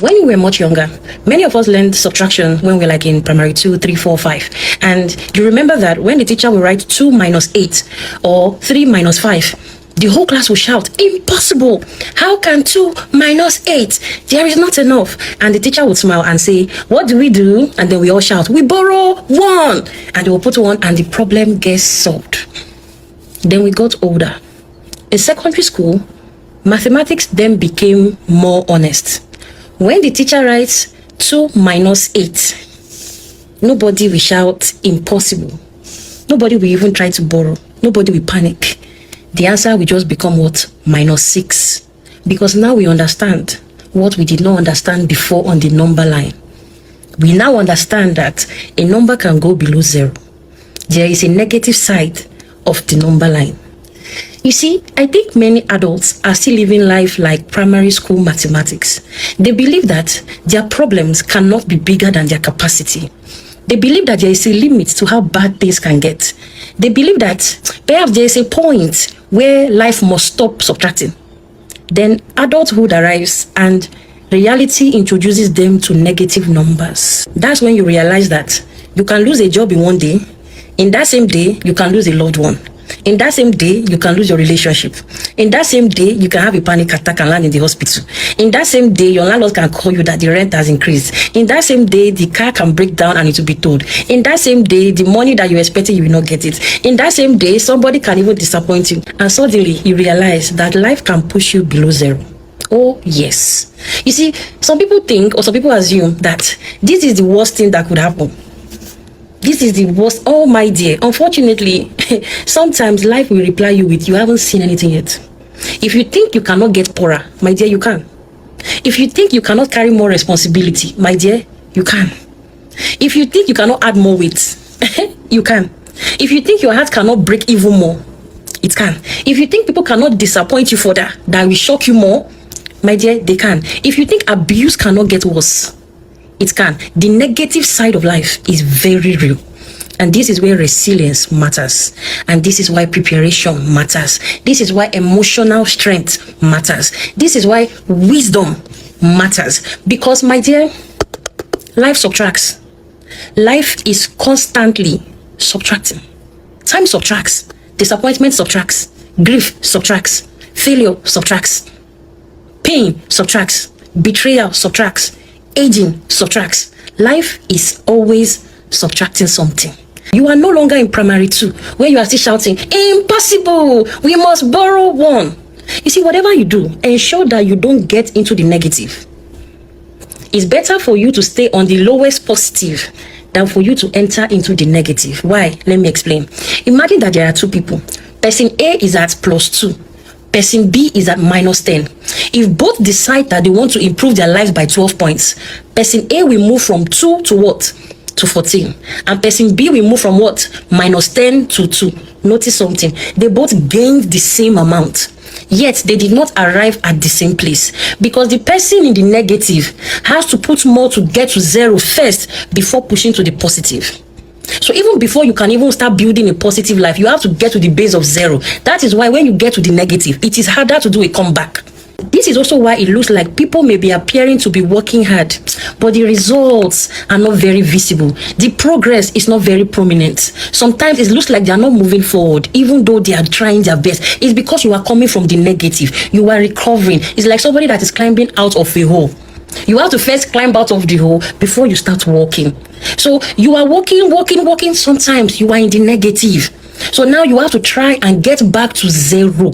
When we were much younger, many of us learned subtraction when we were like in primary 2, 3, 4, 5. And you remember that when the teacher will write 2 minus 8 or 3 minus 5, the whole class will shout, "Impossible! How can 2 minus 8? There is not enough." And the teacher would smile and say, "What do we do?" And then we all shout, "We borrow 1." And they will put 1 and the problem gets solved. Then we got older. In secondary school, mathematics then became more honest. When the teacher writes 2 minus 8, nobody will shout "impossible." Nobody will even try to borrow. Nobody will panic. The answer will just become what? -6. Because now we understand what we did not understand before on the number line. We now understand that a number can go below 0. There is a negative side of the number line. You see, I think many adults are still living life like primary school mathematics. They believe that their problems cannot be bigger than their capacity. They believe that there is a limit to how bad things can get. They believe that perhaps there is a point where life must stop subtracting. Then adulthood arrives and reality introduces them to negative numbers. That's when you realize that you can lose a job in one day. In that same day, you can lose a loved one. In that same day, you can lose your relationship. In that same day, you can have a panic attack and land in the hospital. In that same day, your landlord can call you that the rent has increased. In that same day, the car can break down and it will be towed. In that same day, the money that you're expecting, you will not get it. In that same day, somebody can even disappoint you. And suddenly, you realize that life can push you below 0. Oh, yes. You see, some people think, or some people assume that this is the worst thing that could happen. This is the worst. Oh, my dear. Unfortunately, sometimes life will reply you with, "You haven't seen anything yet." If you think you cannot get poorer, my dear, you can. If you think you cannot carry more responsibility, my dear, you can. If you think you cannot add more weight, you can. If you think your heart cannot break even more, it can. If you think people cannot disappoint you further, that will shock you more, my dear, they can. If you think abuse cannot get worse, it can. The negative side of life is very real. And this is where resilience matters. And this is why preparation matters. This is why emotional strength matters. This is why wisdom matters. Because, my dear, life subtracts. Life is constantly subtracting. Time subtracts. Disappointment subtracts. Grief subtracts. Failure subtracts. Pain subtracts. Betrayal subtracts. Aging subtracts. Life is always subtracting something. You are no longer in primary 2 where you are still shouting, "Impossible! We must borrow 1." You see, whatever you do, ensure that you don't get into the negative. It's better for you to stay on the lowest positive than for you to enter into the negative. Why? Let me explain. Imagine that there are 2 people. Person A is at +2. Person B is at -10. If both decide that they want to improve their lives by 12 points, person A will move from 2 to what? To 14. And person B will move from what? -10 to 2. Notice something. They both gained the same amount. Yet they did not arrive at the same place. Because the person in the negative has to put more to get to 0 first before pushing to the positive. So even before you can even start building a positive life, you have to get to the base of 0. That is why when you get to the negative, it is harder to do a comeback. This is also why it looks like people may be appearing to be working hard, but the results are not very visible. The progress is not very prominent. Sometimes it looks like they are not moving forward, even though they are trying their best. It's because you are coming from the negative. You are recovering. It's like somebody that is climbing out of a hole. You have to first climb out of the hole before you start walking. So you are walking. Sometimes you are in the negative. So now you have to try and get back to 0.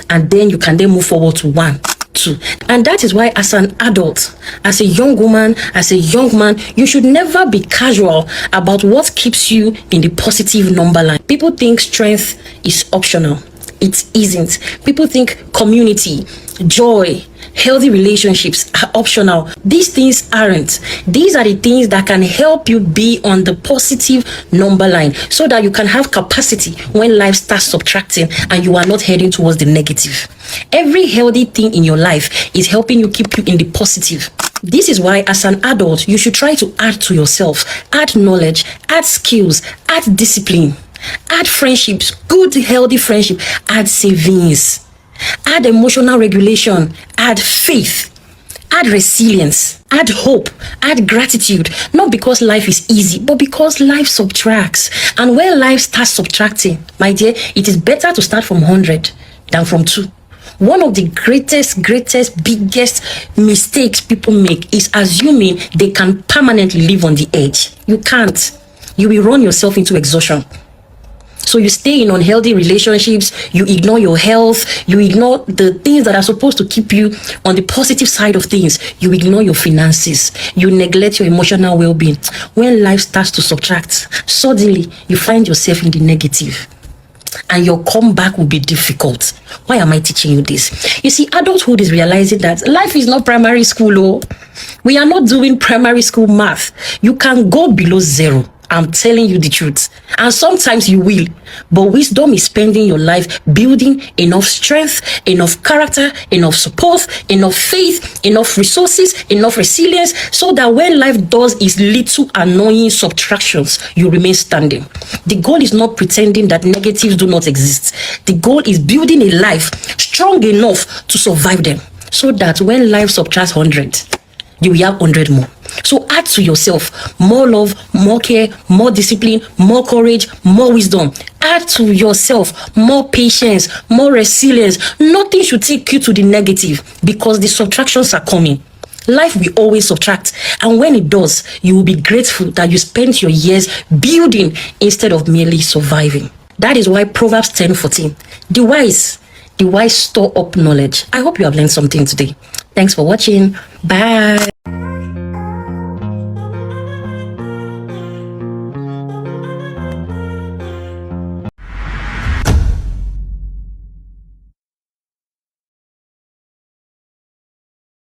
And then you can then move forward to 1, 2. And that is why as an adult, as a young woman, as a young man, you should never be casual about what keeps you in the positive number line. People think strength is optional. It isn't. People think community, joy, healthy relationships are optional. These things aren't. These are the things that can help you be on the positive number line so that you can have capacity when life starts subtracting and you are not heading towards the negative. Every healthy thing in your life is helping you keep you in the positive. This is why as an adult, you should try to add to yourself, add knowledge, add skills, add discipline, add friendships, good healthy friendship, add savings, add emotional regulation, add faith, Add resilience, add hope, add gratitude, not because life is easy, but because life subtracts. And when life starts subtracting, my dear, it is better to start from 100 than from 2. One of the greatest, biggest mistakes people make is assuming they can permanently live on the edge. You can't. You will run yourself into exhaustion. So you stay in unhealthy relationships, you ignore your health, you ignore the things that are supposed to keep you on the positive side of things. You ignore your finances, you neglect your emotional well-being. When life starts to subtract, suddenly you find yourself in the negative. And your comeback will be difficult. Why am I teaching you this? You see, adulthood is realizing that life is not primary school. Oh, we are not doing primary school math. You can go below 0. I'm telling you the truth. And sometimes you will. But wisdom is spending your life building enough strength, enough character, enough support, enough faith, enough resources, enough resilience, so that when life does its little annoying subtractions, you remain standing. The goal is not pretending that negatives do not exist. The goal is building a life strong enough to survive them, so that when life subtracts 100, you will have 100 more. So add to yourself more love, more care, more discipline, more courage, more wisdom. Add to yourself more patience, more resilience. Nothing should take you to the negative, because the subtractions are coming. Life will always subtract, and when it does, you will be grateful that you spent your years building instead of merely surviving. That is why Proverbs 10:14, the wise store up knowledge. I hope you have learned something today. Thanks for watching. Bye.